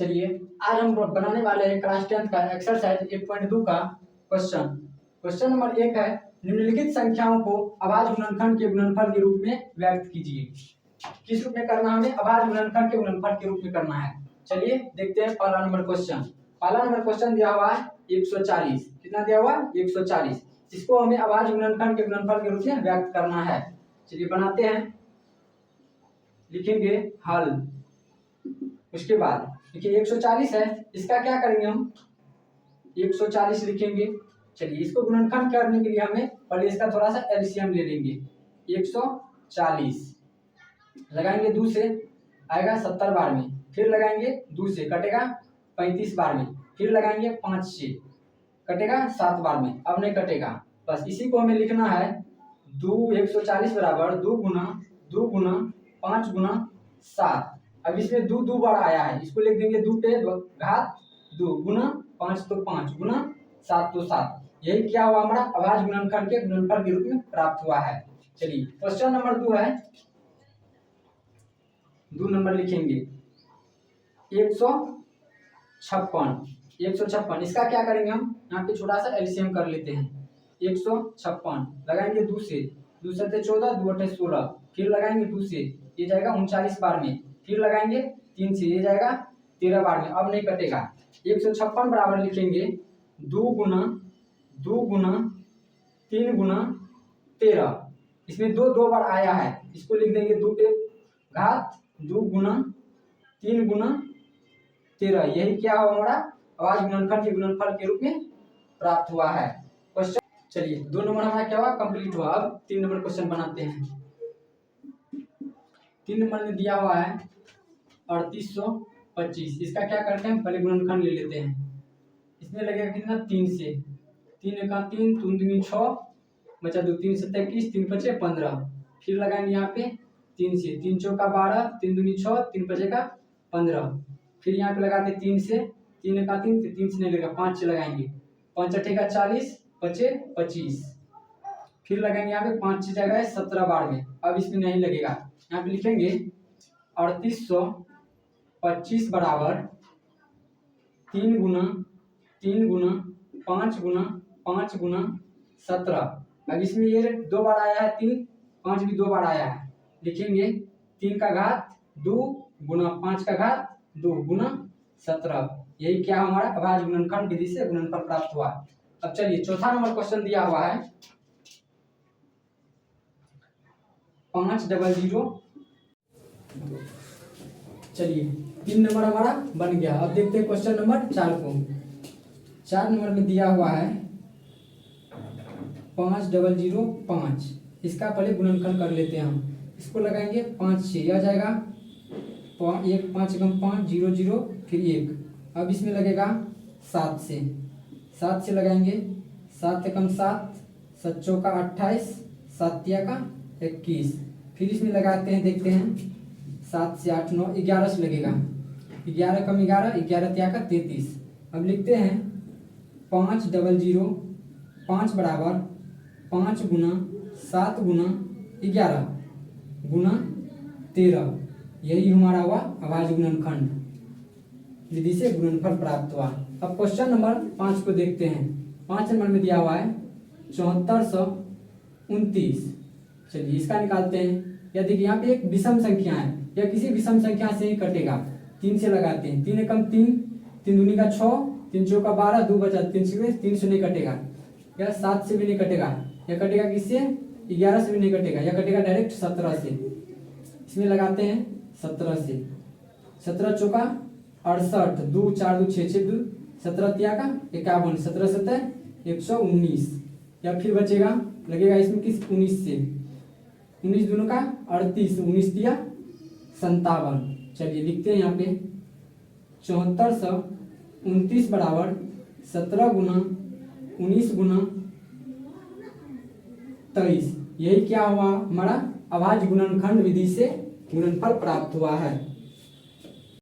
चलिए आज हम बनाने वाले हैं क्लास 10 का एक्सरसाइज 1.2 का क्वेश्चन। क्वेश्चन नंबर 1 है, निम्नलिखित संख्याओं को अभाज्य गुणनखंड के गुणनफल के रूप में व्यक्त कीजिए। किस रूप में करना है हमें? अभाज्य गुणनखंड के गुणनफल के रूप में करना है। चलिए देखते हैं पहला नंबर क्वेश्चन। पहला नंबर क्वेश्चन दिया हुआ है 140। कितना दिया हुआ है? 140। इसको हमें अभाज्य गुणनखंड के गुणनफल के रूप में व्यक्त करना है। चलिए बनाते हैं, लिखेंगे हल। उसके बाद देखिए 140 है, इसका क्या करेंगे हम? 140 लिखेंगे। चलिए इसको गुणनखंड करने के लिए हमें पहले इसका थोड़ा सा एलसीएम ले लेंगे। 140 लगाएंगे 2 से, आएगा 70 बार में। फिर लगाएंगे 2 से, कटेगा 35 बार में। फिर लगाएंगे 5 से, कटेगा 7 बार में। अब नहीं कटेगा, बस इसी को हमें लिखना है 140 बराबर 2 गुना 5 गुना 7। अब इसमें 2 बार आया है, इसको लिख देंगे 2 पे घात 2 गुना 5 तो 5 गुना 7 तो 7। यही क्या हुआ? हमारा अभाज्य गुणनखंड के गुणनफल के रूप में प्राप्त हुआ है। चलिए क्वेश्चन नंबर 2 है, 2 नंबर लिखेंगे 156। इसका क्या करेंगे हम? यहाँ पे छोटा सा एलसीएम कर लेते हैं। 156 लगाएंगे 2 से, 2 7 14 2 8 16। फिर लगाएंगे 2 से, ये जाएगा 39 बार में। फिर लगाएंगे 3 से, ये जाएगा 13 बार में। अब नहीं कटेगा। 156 बराबर लिखेंगे 2 गुना 3 गुना 13। इसमें 2 बार आया है, इसको लिख देंगे 2 पे घात 2 गुना 3 गुना 13। यही क्या हुआ? हमारा अभाज्य गुणनखंड के गुणनफल के रूप में प्राप्त हुआ है क्वेश्चन। चलिए 2 नंबर हमारा क्या हुआ? कंप्लीट हुआ। अब 3 नंबर क्वेश्चन बनाते हैं। 3 नंबर में दिया हुआ है 3825। इसका क्या करते हैं? पहले गुणनखंड ले लेते हैं। इसमें लगेगा कितना? 3 से, 3 एका 3 3 दूनी 6 बचा 2 3 7 21 3 5 15। फिर लगाएंगे यहाँ पे 3 से, 3 चौका 12 3 दूनी 6 3 5 का 15। फिर यहाँ पे लगाते 3 से, 3 एका 3 3 से नहीं लगेगा, 5 से लगाएंगे। 5 8 का 40 5 25। फिर लगाएंगे यहाँ पे 5 से जगह 17 बार में। अब इसमें नहीं लगेगा, यहाँ पे लिखेंगे 3825 बराबर 3 गुना 5 गुना 5 गुना 17। अब इसमें ये 2 बार आया है 3, 5 भी 2 बार आया है। लिखेंगे 3 का घात 2 गुना 5 का घात 2 गुना 17। यही क्या हमारा अभाज्य गुणनखंड विधि से गुणनफल प्राप्त हुआ। अब चलिए चौथा नंबर क्वेश्चन दिया हुआ है 500। चलिए 3 नंबर हमारा बन गया। अब देखते हैं क्वेश्चन नंबर 4 को। 4 नंबर में दिया हुआ है 5005। इसका पहले गुणनखंड कर लेते हैं हम। इसको लगाएंगे 5 से, यह जाएगा 1 5 कम 5 0 0 फिर 1। अब इसमें लगेगा 7 से, 7 से लगाएंगे 7 कम 7 7 चौका 28 7 तिया का 21। फिर इसमें लगाते हैं, देखते हैं 7 से 8 9 11 से लगेगा। 11 कम 11 11 तिया का 33। अब लिखते हैं 500 बराबर 5 गुना 7 गुना 11 गुना 13। यही हमारा हुआ अभाज्य गुणनखंड विधि से गुणनफल प्राप्त हुआ। अब क्वेश्चन नंबर 5 को देखते हैं। 5 नंबर में दिया हुआ है 7429। चलिए इसका निकालते हैं। या देखिए यहाँ पे एक विषम संख्या है, या किसी विषम संख्या से ही कटेगा। 3 से लगाते हैं, 3 एकम 3 3 दूनी का 6 3 चौका 12 2 बचा 3 से नहीं कटेगा। या 7 से भी नहीं कटेगा। या कटेगा किससे? 11 से भी नहीं कटेगा। या कटेगा डायरेक्ट 17 से। इसमें लगाते हैं 17 से, 17 चौका 68 2 4 2 6 6 2 17 तिया का 51 17 7 119। या फिर बचेगा, लगेगा इसमें किस? 19 से, 19 दोनों का 38 19 तिया 57। चलिए लिखते हैं यहाँ पे 7429 बराबर 17 गुना 19 गुना 23। यही क्या हुआ? हमारा अभाज्य गुणनखंड विधि से गुणनफल प्राप्त हुआ है।